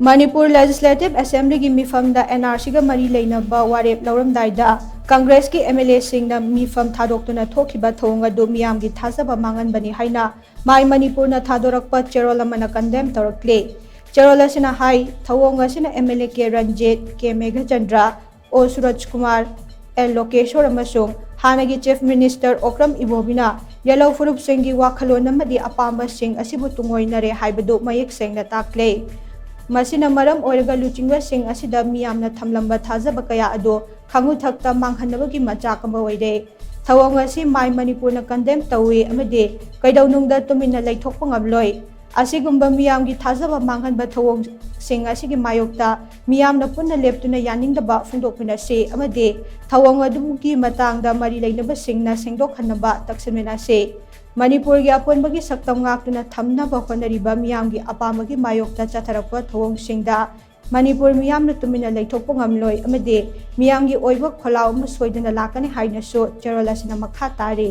Manipur Legislative Assembly की मिफमदा NRC का मरी लेनबा वारेप लौरमदाइदा कांग्रेस की MLA सिंगना Meepham Thadoktuna Thokhiba Thouong अदु मियाम की थाजबा मांगनबनी हाइना माई मणिपुर न थादोरकपा चेरोल अमना कंडेम तौरक्ली चेरोल असिना हाई थौंग असिना MLA K Ranjit K Meghachandra O Suraj Kumar L Lokeshwar अमसुंग हानागी चीफ मिनिस्टर ओक्रम इबोबिना येलो फुरुप सिंह की वाखलोन अमदी अपांबा सिंह असिबु तुंगोइनरे हाइबदु मयेक सेंगना ताक्ले मसीना मरम ओरगा लुचिंगबा सिंह असिदा मियामना थमलंबा थाजबा कया अदो खंगु थक्ता मांगहनबगी मचाक अमा ओइरे थौंग असि माई मणिपुरना कंडेम तौवे अमदे कैदौनुंगदा तुमिना लैथोकपा ngamloi असिगुंबा मियामगी थाजबा मांगहनबा थौंग सिंह असिगी मायोक्ता मियामना पुन्ना लेप्तुना यानिंगदबा फुंदोकपिना से अमदे थौंग अदुमुगी मतांगदा मरी लैनबा सिंहना सेंगदोखनबा तक्समिना से मणिपुर की अपुनबगी सक्तम गाक्तुना थमनबा होनरिबा मियामगी अपामगी मायोक्ता चथरकपा थौंग सिंहदा मणिपुर मियामना तुमिना लैथोकपा ngamloi अमदे मियामगी ओइबा खोलाव अमा सोइदना लाकने हाइनसो चेरोल असिना मखा तारे।